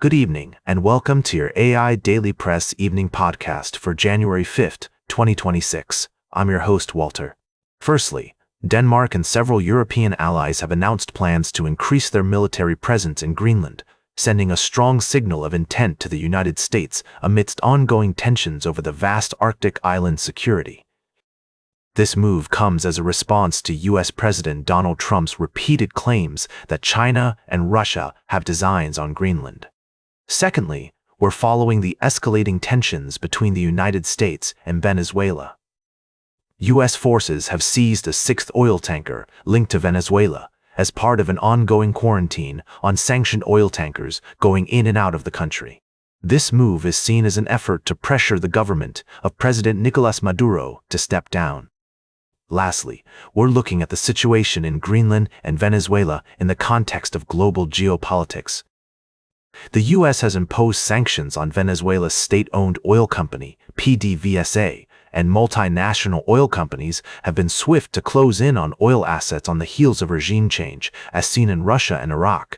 Good evening, and welcome to your AIDailyPress evening podcast for January 5th, 2026. I'm your host, Walter. Firstly, Denmark and several European allies have announced plans to increase their military presence in Greenland, sending a strong signal of intent to the United States amidst ongoing tensions over the vast Arctic island security. This move comes as a response to U.S. President Donald Trump's repeated claims that China and Russia have designs on Greenland. Secondly, we're following the escalating tensions between the United States and Venezuela. U.S. forces have seized a sixth oil tanker linked to Venezuela as part of an ongoing quarantine on sanctioned oil tankers going in and out of the country. This move is seen as an effort to pressure the government of President Nicolás Maduro to step down. Lastly, we're looking at the situation in Greenland and Venezuela in the context of global geopolitics. The U.S. has imposed sanctions on Venezuela's state-owned oil company, PDVSA, and multinational oil companies have been swift to close in on oil assets on the heels of regime change, as seen in Russia and Iraq.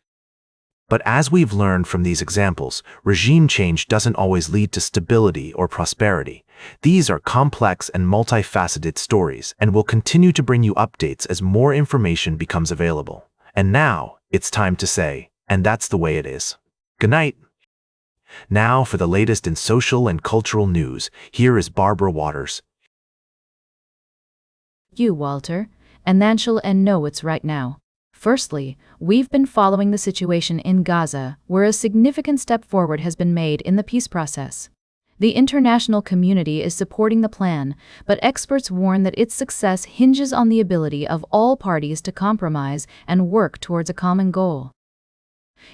But as we've learned from these examples, regime change doesn't always lead to stability or prosperity. These are complex and multifaceted stories, and we'll continue to bring you updates as more information becomes available. And now, it's time to say, and that's the way it is. Good night. Now for the latest in social and cultural news, here is Barbara Waters. You, Walter, and Nanshul and know it's right now. Firstly, we've been following the situation in Gaza, where a significant step forward has been made in the peace process. The international community is supporting the plan, but experts warn that its success hinges on the ability of all parties to compromise and work towards a common goal.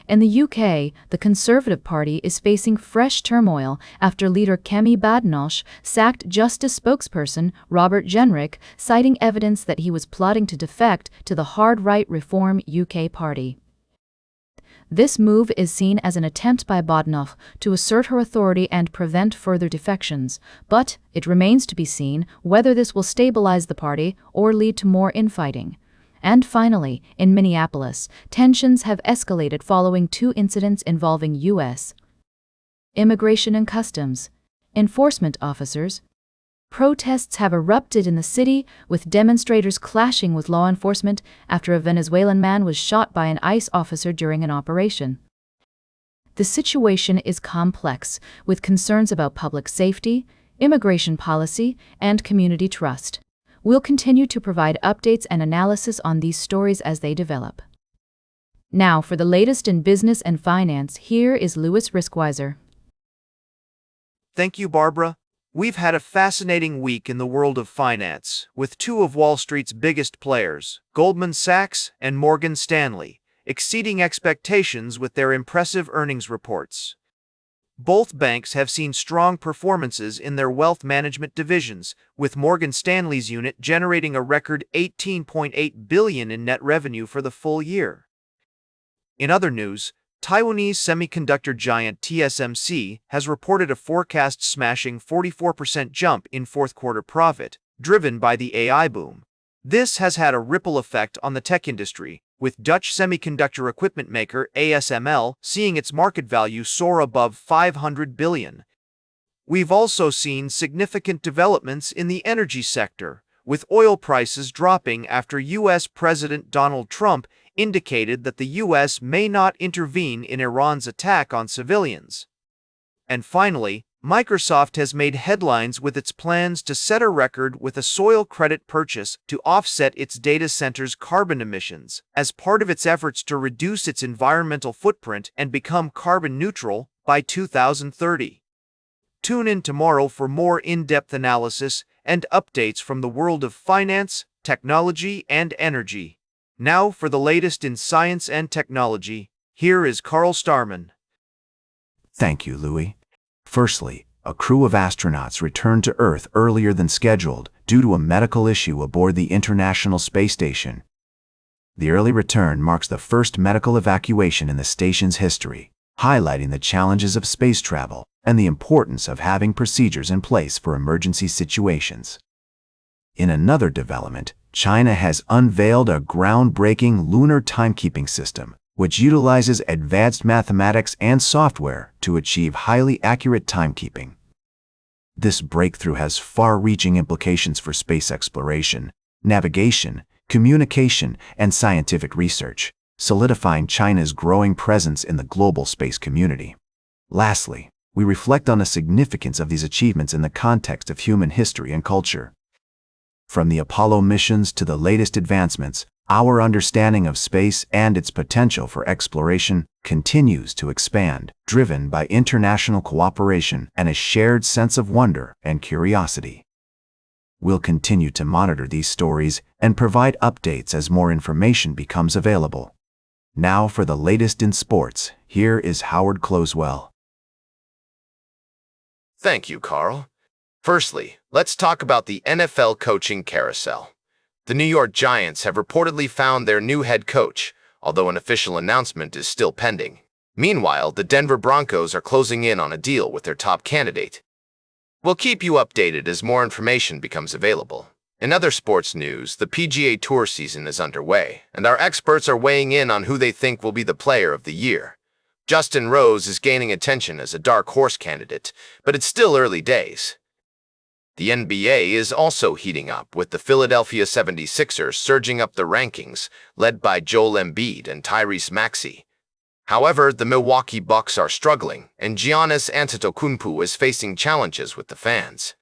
In the UK, the Conservative Party is facing fresh turmoil after leader Kemi Badenoch sacked Justice spokesperson Robert Jenrick, citing evidence that he was plotting to defect to the hard-right Reform UK party. This move is seen as an attempt by Badenoch to assert her authority and prevent further defections, but it remains to be seen whether this will stabilize the party or lead to more infighting. And finally, in Minneapolis, tensions have escalated following two incidents involving U.S. Immigration and Customs enforcement officers. Protests have erupted in the city, with demonstrators clashing with law enforcement after a Venezuelan man was shot by an ICE officer during an operation. The situation is complex, with concerns about public safety, immigration policy, and community trust. We'll continue to provide updates and analysis on these stories as they develop. Now, for the latest in business and finance, here is Louis Riskweiser. Thank you, Barbara. We've had a fascinating week in the world of finance, with two of Wall Street's biggest players, Goldman Sachs and Morgan Stanley, exceeding expectations with their impressive earnings reports. Both banks have seen strong performances in their wealth management divisions, with Morgan Stanley's unit generating a record $18.8 billion in net revenue for the full year. In other news, Taiwanese semiconductor giant TSMC has reported a forecast-smashing 44% jump in fourth-quarter profit, driven by the AI boom. This has had a ripple effect on the tech industry, with Dutch semiconductor equipment maker ASML seeing its market value soar above $500 billion. We've also seen significant developments in the energy sector, with oil prices dropping after U.S. President Donald Trump indicated that the U.S. may not intervene in Iran's attack on civilians. And finally, Microsoft has made headlines with its plans to set a record with a soil credit purchase to offset its data centers' carbon emissions, as part of its efforts to reduce its environmental footprint and become carbon neutral by 2030. Tune in tomorrow for more in-depth analysis and updates from the world of finance, technology, and energy. Now for the latest in science and technology, here is Carl Starman. Thank you, Louis. Firstly, a crew of astronauts returned to Earth earlier than scheduled due to a medical issue aboard the International Space Station. The early return marks the first medical evacuation in the station's history, highlighting the challenges of space travel and the importance of having procedures in place for emergency situations. In another development, China has unveiled a groundbreaking lunar timekeeping system which utilizes advanced mathematics and software to achieve highly accurate timekeeping. This breakthrough has far-reaching implications for space exploration, navigation, communication, and scientific research, solidifying China's growing presence in the global space community. Lastly, we reflect on the significance of these achievements in the context of human history and culture. From the Apollo missions to the latest advancements, our understanding of space and its potential for exploration continues to expand, driven by international cooperation and a shared sense of wonder and curiosity. We'll continue to monitor these stories and provide updates as more information becomes available. Now for the latest in sports, here is Howard Closewell. Thank you, Carl. Firstly, let's talk about the NFL coaching carousel. The New York Giants have reportedly found their new head coach, although an official announcement is still pending. Meanwhile, the Denver Broncos are closing in on a deal with their top candidate. We'll keep you updated as more information becomes available. In other sports news, the PGA Tour season is underway, and our experts are weighing in on who they think will be the player of the year. Justin Rose is gaining attention as a dark horse candidate, but it's still early days. The NBA is also heating up, with the Philadelphia 76ers surging up the rankings, led by Joel Embiid and Tyrese Maxey. However, the Milwaukee Bucks are struggling, and Giannis Antetokounmpo is facing challenges with the fans.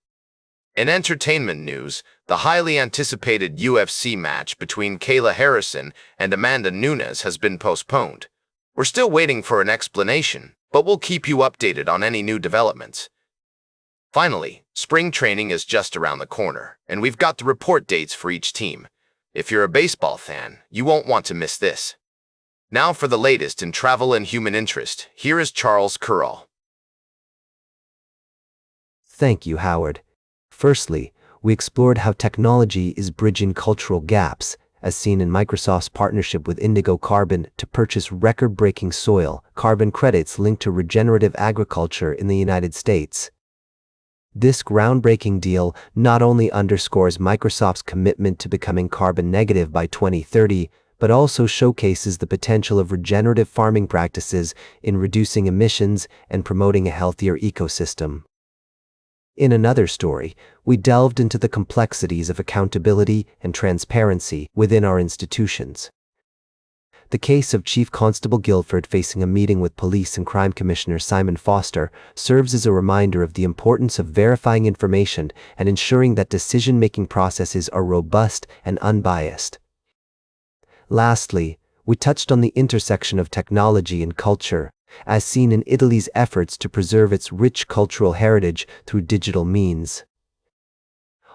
In entertainment news, the highly anticipated UFC match between Kayla Harrison and Amanda Nunes has been postponed. We're still waiting for an explanation, but we'll keep you updated on any new developments. Finally, spring training is just around the corner, and we've got the report dates for each team. If you're a baseball fan, you won't want to miss this. Now for the latest in travel and human interest, here is Charles Curral. Thank you, Howard. Firstly, we explored how technology is bridging cultural gaps, as seen in Microsoft's partnership with Indigo Carbon to purchase record-breaking soil carbon credits linked to regenerative agriculture in the United States. This groundbreaking deal not only underscores Microsoft's commitment to becoming carbon negative by 2030, but also showcases the potential of regenerative farming practices in reducing emissions and promoting a healthier ecosystem. In another story, we delved into the complexities of accountability and transparency within our institutions. The case of Chief Constable Guilford facing a meeting with Police and Crime Commissioner Simon Foster serves as a reminder of the importance of verifying information and ensuring that decision-making processes are robust and unbiased. Lastly, we touched on the intersection of technology and culture, as seen in Italy's efforts to preserve its rich cultural heritage through digital means.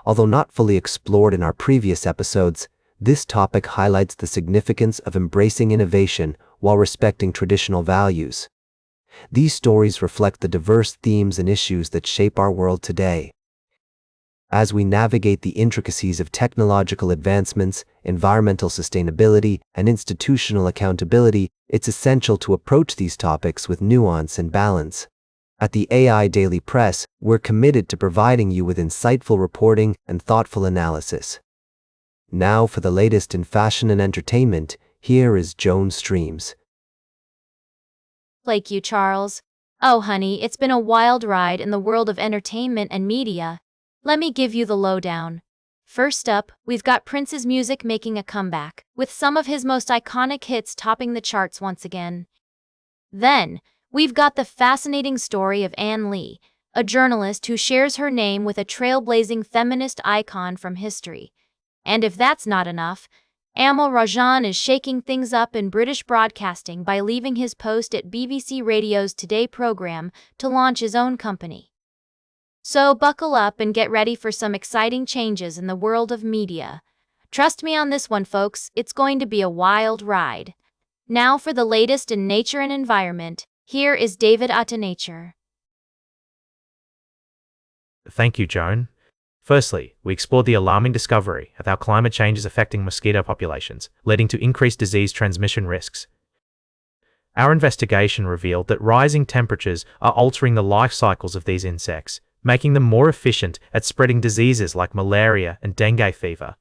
Although not fully explored in our previous episodes, this topic highlights the significance of embracing innovation while respecting traditional values. These stories reflect the diverse themes and issues that shape our world today. As we navigate the intricacies of technological advancements, environmental sustainability, and institutional accountability, it's essential to approach these topics with nuance and balance. At the AI Daily Press, we're committed to providing you with insightful reporting and thoughtful analysis. Now for the latest in fashion and entertainment, here is Joan Streams. Like you, Charles. Oh, honey, it's been a wild ride in the world of entertainment and media. Let me give you the lowdown. First up, we've got Prince's music making a comeback, with some of his most iconic hits topping the charts once again. Then, we've got the fascinating story of Anne Lee, a journalist who shares her name with a trailblazing feminist icon from history. And if that's not enough, Amal Rajan is shaking things up in British broadcasting by leaving his post at BBC Radio's Today programme to launch his own company. So buckle up and get ready for some exciting changes in the world of media. Trust me on this one, folks, it's going to be a wild ride. Now for the latest in nature and environment, here is David Nature. Thank you, Joan. Firstly, we explored the alarming discovery of how climate change is affecting mosquito populations, leading to increased disease transmission risks. Our investigation revealed that rising temperatures are altering the life cycles of these insects, making them more efficient at spreading diseases like malaria and dengue fever.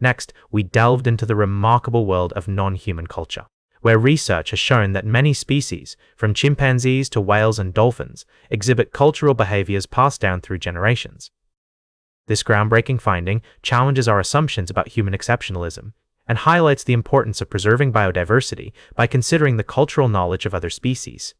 Next, we delved into the remarkable world of non-human culture. where research has shown that many species, from chimpanzees to whales and dolphins, exhibit cultural behaviors passed down through generations. This groundbreaking finding challenges our assumptions about human exceptionalism and highlights the importance of preserving biodiversity by considering the cultural knowledge of other species.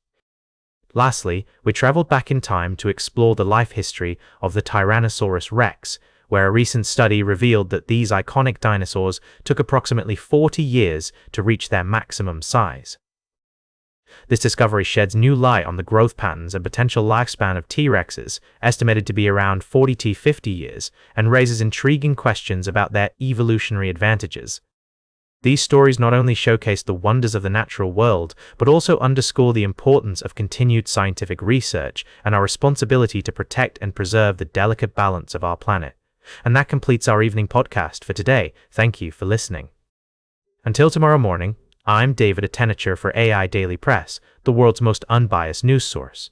Lastly, we traveled back in time to explore the life history of the Tyrannosaurus rex, where a recent study revealed that these iconic dinosaurs took approximately 40 years to reach their maximum size. This discovery sheds new light on the growth patterns and potential lifespan of T-Rexes, estimated to be around 40 to 50 years, and raises intriguing questions about their evolutionary advantages. These stories not only showcase the wonders of the natural world, but also underscore the importance of continued scientific research and our responsibility to protect and preserve the delicate balance of our planet. And that completes our evening podcast for today. Thank you for listening. Until tomorrow morning, I'm David Attenacher for AI Daily Press, the world's most unbiased news source.